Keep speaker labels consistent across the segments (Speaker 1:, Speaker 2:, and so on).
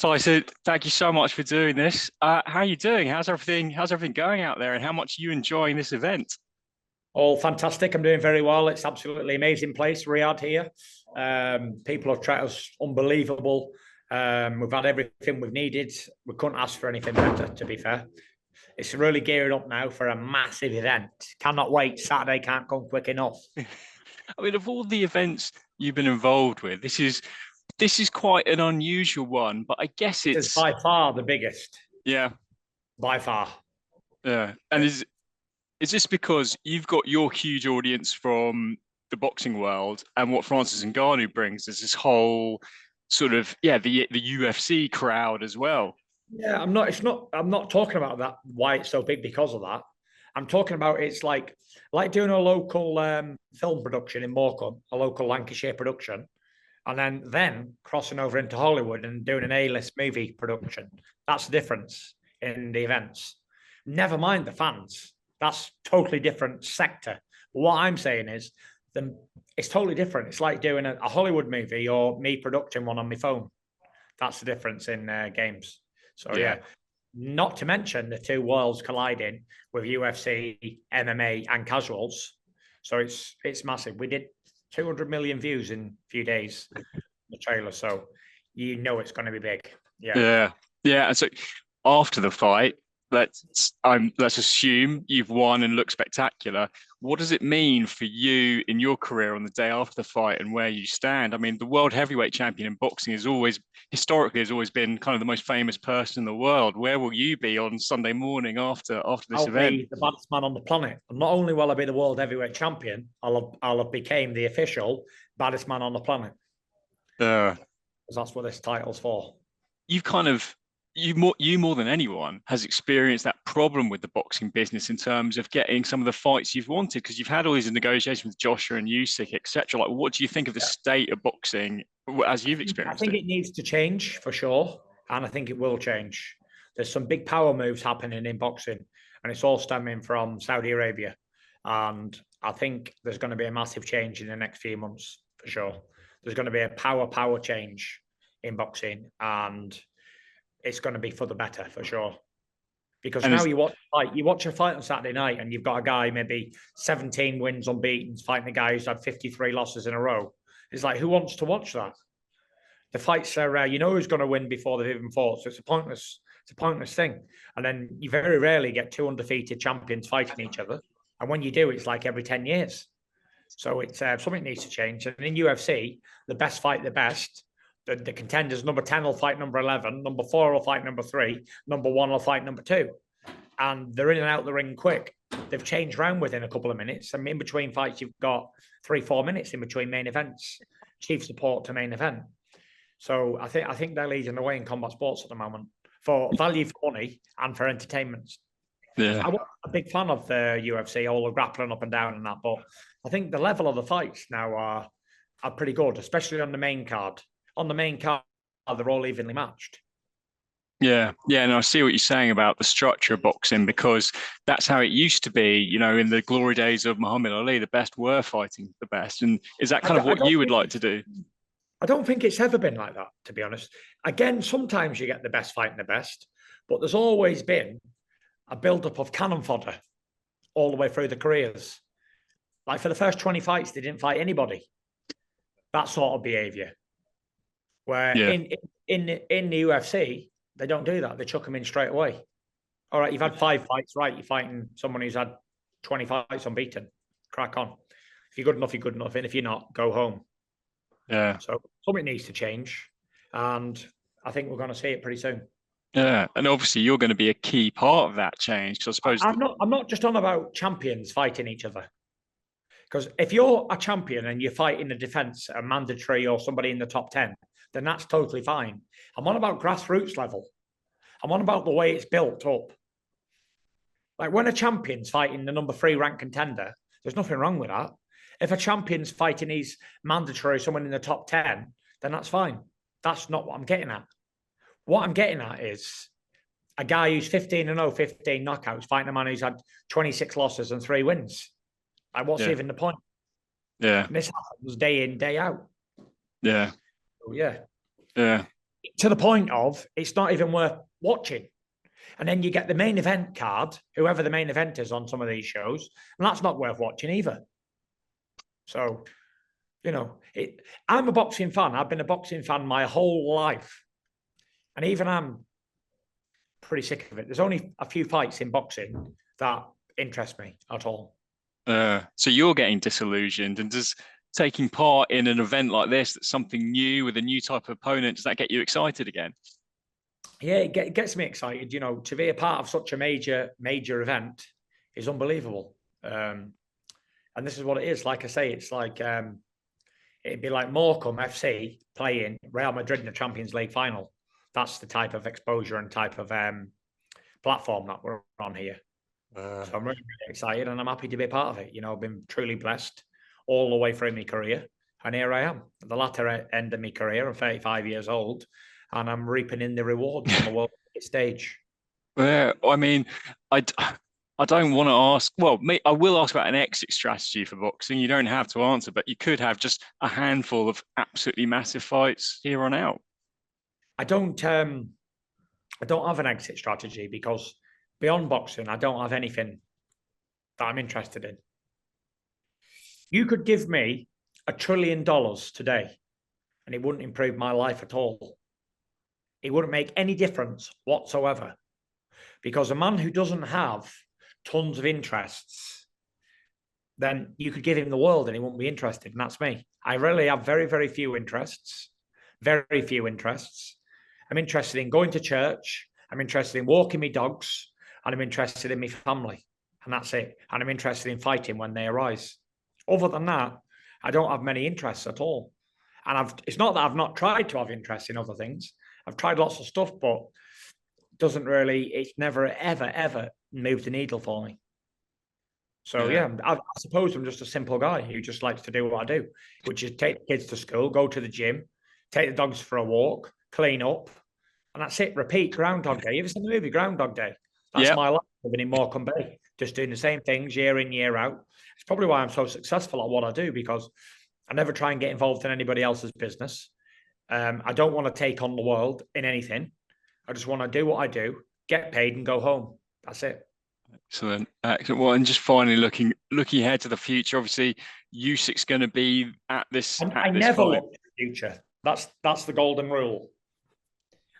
Speaker 1: Tyson, thank you so much for doing this. How are you doing? How's everything going out there, and how much are you enjoying this event?
Speaker 2: All fantastic. I'm doing very well. It's absolutely amazing place, Riyadh here. People have treated us unbelievable. We've had everything we've needed. We couldn't ask for anything better, to be fair. It's really gearing up now for a massive event. Cannot wait. Saturday can't come quick enough.
Speaker 1: I mean, of all the events you've been involved with, this is quite an unusual one, but I guess
Speaker 2: It is
Speaker 1: it's
Speaker 2: by far the biggest,
Speaker 1: yeah,
Speaker 2: by far.
Speaker 1: yeah. And is this because you've got your huge audience from the boxing world, and what Francis Ngannou brings is this whole sort of the UFC crowd as well.
Speaker 2: Yeah, I'm not. It's not. I'm not talking about that. Why it's so big because of that. I'm talking about it's like doing a local film production in Morecambe, a local Lancashire production, and then crossing over into Hollywood and doing an A-list movie production. That's the difference in the events. Never mind the fans. That's totally different sector. But what I'm saying is, then it's totally different. It's like doing a Hollywood movie or me producing one on my phone. That's the difference in games. So
Speaker 1: Yeah.
Speaker 2: yeah, not to mention the two worlds colliding with UFC, MMA, and casuals. So it's massive. We did 200 million views in a few days, the trailer. So you know it's going to be big. Yeah.
Speaker 1: Yeah, yeah. And so after the fight, let's assume you've won and look spectacular. What does it mean for you in your career on the day after the fight and where you stand? I mean, the world heavyweight champion in boxing has always historically has always been kind of the most famous person in the world. Where will you be on Sunday morning after this
Speaker 2: I'll
Speaker 1: event?
Speaker 2: be the baddest man on the planet. And not only will I be the world heavyweight champion, I'll have became the official baddest man on the planet.
Speaker 1: Uh,
Speaker 2: Because that's what this title's for.
Speaker 1: you've kind of you more than anyone has experienced that problem with the boxing business in terms of getting some of the fights you've wanted because you've had all these negotiations with Joshua and Usyk, etc. Like, what do you think of the state of boxing as you've
Speaker 2: I
Speaker 1: experienced
Speaker 2: think
Speaker 1: it?
Speaker 2: it needs to change for sure, and I think it will change. There's some big power moves happening in boxing, and it's all stemming from Saudi Arabia. And I think there's going to be a massive change in the next few months for sure. There's going to be a power change in boxing, and it's going to be for the better for sure. Because
Speaker 1: And
Speaker 2: now
Speaker 1: as
Speaker 2: you watch a fight on Saturday night, and you've got a guy maybe 17 wins unbeaten fighting a guy who's had 53 losses in a row. It's like, who wants to watch that? The fights are you know who's going to win before they've even fought. So it's a pointless thing. And then you very rarely get two undefeated champions fighting each other. And when you do, it's like every 10 years. So it's something needs to change. And in UFC, the best fight the best. The contenders, number 10 will fight number 11, number 4 will fight number 3, number 1 will fight number 2. And they're in and out the ring quick. They've changed round within a couple of minutes. And in between fights, you've got 3-4 minutes in between main events, chief support to main event. So I think they're leading the way in combat sports at the moment for value for money and for entertainment.
Speaker 1: yeah,
Speaker 2: I was a big fan of the UFC, all the grappling up and down and that, but I think the level of the fights now are pretty good, especially on the main card. On the main card, they're all evenly matched.
Speaker 1: yeah, yeah. And I see what you're saying about the structure of boxing because that's how it used to be. You know, in the glory days of Muhammad Ali, the best were fighting the best. And is that
Speaker 2: I
Speaker 1: kind of
Speaker 2: don't, I
Speaker 1: what
Speaker 2: don't
Speaker 1: you would
Speaker 2: think
Speaker 1: like to
Speaker 2: it's,
Speaker 1: do?
Speaker 2: I don't think it's ever been like that, to be honest. Again, sometimes you get the best fighting the best, but there's always been a build-up of cannon fodder all the way through the careers. Like for the first 20 fights, they didn't fight anybody. That sort of behavior. Where
Speaker 1: Yeah,
Speaker 2: in the UFC, they don't do that. They chuck them in straight away. All right, you've had 5 fights, right? You're fighting someone who's had 20 fights unbeaten. Crack on. If you're good enough, you're good enough. And if you're not, go home.
Speaker 1: yeah.
Speaker 2: So something needs to change. And I think we're going to see it pretty soon.
Speaker 1: Yeah, and obviously you're going to be a key part of that change. So I suppose,
Speaker 2: I'm not just on about champions fighting each other. Because if you're a champion and you fight in the defense, a mandatory or somebody in the top 10, then that's totally fine. I'm on about grassroots level. I'm on about the way it's built up. Like when a champion's fighting the number 3 ranked contender, there's nothing wrong with that. If a champion's fighting his mandatory, someone in the top 10, then that's fine. That's not what I'm getting at. What I'm getting at is a guy who's 15-0, 15 knockouts, fighting a man who's had 26 losses and 3 wins. Like, what's
Speaker 1: yeah,
Speaker 2: even the point?
Speaker 1: yeah,
Speaker 2: And this happens day in, day out.
Speaker 1: yeah,
Speaker 2: So, yeah.
Speaker 1: yeah.
Speaker 2: to the point of it's not even worth watching. And then you get the main event card, whoever the main event is on some of these shows, and that's not worth watching either. So, I'm a boxing fan. I've been a boxing fan my whole life. And even I'm pretty sick of it. There's only a few fights in boxing that interest me at all.
Speaker 1: So you're getting disillusioned, and does taking part in an event like this, that's something new with a new type of opponent, does that get you excited again?
Speaker 2: Yeah, it gets me excited. To be a part of such a major event is unbelievable. And this is what it is. Like I say, it's like it'd be like Morecambe FC playing Real Madrid in the Champions League final. That's the type of exposure and type of platform that we're on here. So I'm really, really excited, and I'm happy to be a part of it. I've been truly blessed all the way through my career, and here I am at the latter end of my career. I'm 35 years old, and I'm reaping in the rewards on the world stage.
Speaker 1: Yeah, I mean, I, I don't want to ask. Well, I will ask about an exit strategy for boxing. You don't have to answer, but you could have just a handful of absolutely massive fights here on out.
Speaker 2: I don't have an exit strategy because beyond boxing, I don't have anything that I'm interested in. You could give me $1 trillion today, and it wouldn't improve my life at all. It wouldn't make any difference whatsoever. Because a man who doesn't have tons of interests, then you could give him the world and he won't be interested. And that's me. I really have very, very few interests. Very few interests. I'm interested in going to church. I'm interested in walking my dogs. And I'm interested in my family. And that's it. And I'm interested in fighting when they arise. Other than that, I don't have many interests at all. And it's not that I've not tried to have interest in other things. I've tried lots of stuff, but it's never, ever, ever moved the needle for me. So I suppose I'm just a simple guy who just likes to do what I do, which is take the kids to school, go to the gym, take the dogs for a walk, clean up, and that's it. Repeat Groundhog Day. You ever seen the movie Groundhog Day? That's my life living in Morecambe Bay, just doing the same things year in, year out. It's probably why I'm so successful at what I do, because I never try and get involved in anybody else's business. I don't want to take on the world in anything. I just want to do what I do, get paid, and go home. That's it.
Speaker 1: Excellent. Excellent. Well, and just finally looking ahead to the future, obviously Usyk's going to be at this.
Speaker 2: I never look to the future. That's the golden rule.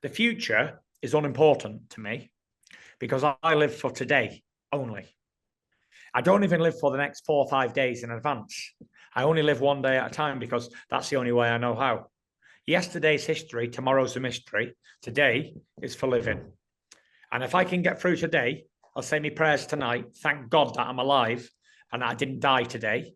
Speaker 2: The future is unimportant to me because I live for today only. I don't even live for the next 4 or 5 days in advance. I only live one day at a time because that's the only way I know how. Yesterday's history, tomorrow's a mystery. Today is for living. And if I can get through today, I'll say my prayers tonight. Thank God that I'm alive and that I didn't die today.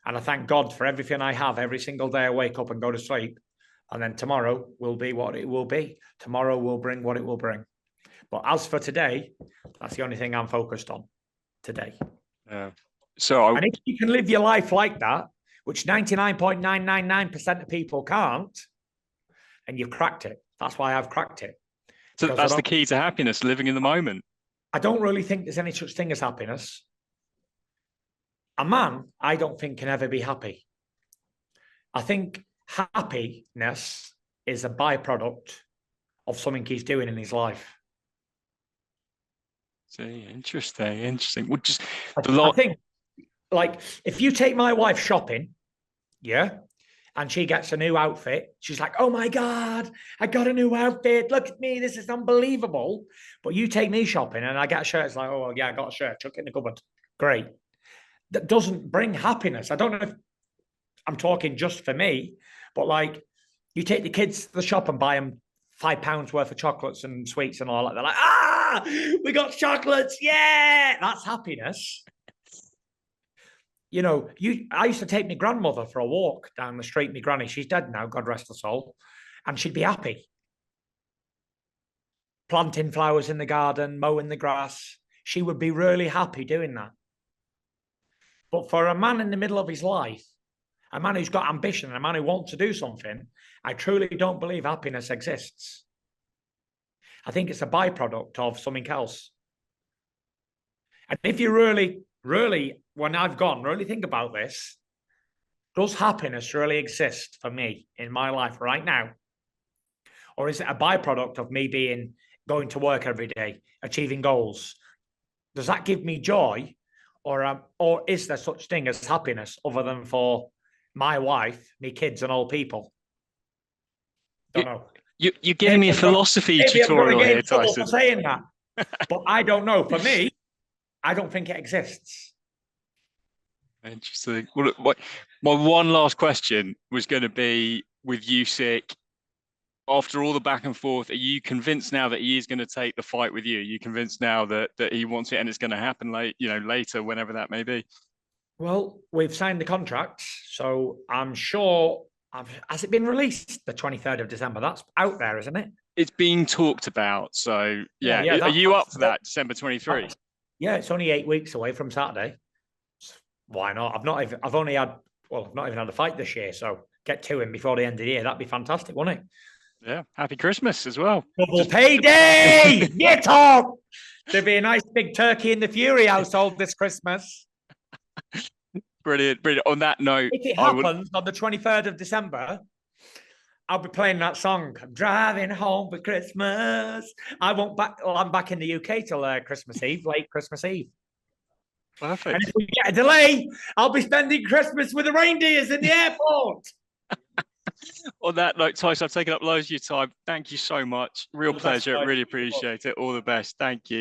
Speaker 2: And I thank God for everything I have every single day I wake up and go to sleep. And then tomorrow will be what it will be. Tomorrow will bring what it will bring. But as for today, that's the only thing I'm focused on today. And if you can live your life like that, which 99.999% of people can't, and you've cracked it. That's why I've cracked it.
Speaker 1: So that's the key to happiness, living in the moment.
Speaker 2: I don't really think there's any such thing as happiness. A man, I don't think, can ever be happy. I think happiness is a byproduct of something he's doing in his life.
Speaker 1: See, interesting. Well,
Speaker 2: I think, like, if you take my wife shopping, and she gets a new outfit, she's like, oh my God, I got a new outfit. Look at me. This is unbelievable. But you take me shopping and I get a shirt. It's like, oh, yeah, I got a shirt. Chuck it in the cupboard. Great. That doesn't bring happiness. I don't know if I'm talking just for me, but like you take the kids to the shop and buy them £5 worth of chocolates and sweets and all that. They're like, we got chocolates. Yeah, that's happiness. I used to take my grandmother for a walk down the street. My granny, she's dead now, God rest her soul. And she'd be happy. Planting flowers in the garden, mowing the grass. She would be really happy doing that. But for a man in the middle of his life, a man who's got ambition, a man who wants to do something, I truly don't believe happiness exists. I think it's a byproduct of something else. And if you really, when I've gone, really think about this, does happiness really exist for me in my life right now? Or is it a byproduct of me going to work every day, achieving goals? Does that give me joy? Or is there such thing as happiness other than for my wife, me kids, and old people? Don't know.
Speaker 1: You're giving me a philosophy tutorial
Speaker 2: get
Speaker 1: here,
Speaker 2: in trouble
Speaker 1: Tyson.
Speaker 2: for saying that, but I don't know. For me, I don't think it exists.
Speaker 1: Interesting. Well, my one last question was going to be with Usyk. After all the back and forth, are you convinced now that he is going to take the fight with you? Are you convinced now that he wants it and it's going to happen later, whenever that may be?
Speaker 2: Well, we've signed the contract, so I'm sure. Has it been released the 23rd of December? That's out there, isn't it?
Speaker 1: It's being talked about. So yeah,
Speaker 2: Yeah.
Speaker 1: are you up for that, December 23?
Speaker 2: Yeah, it's only 8 weeks away from Saturday. Why not? I've not even had a fight this year, so get to him before the end of the year. That'd be fantastic, wouldn't it?
Speaker 1: Yeah. Happy Christmas as well.
Speaker 2: Double payday! Get up! There'll be a nice big turkey in the Fury household this Christmas.
Speaker 1: Brilliant. On that note,
Speaker 2: If it happens on the 23rd of December, I'll be playing that song. I'm driving home for Christmas. I'm back in the UK till Christmas Eve, late Christmas Eve.
Speaker 1: Perfect.
Speaker 2: And if we get a delay, I'll be spending Christmas with the reindeers in the airport.
Speaker 1: On that note, Tyson, I've taken up loads of your time. Thank you so much. Real pleasure. Really appreciate it. All the best. Thank you.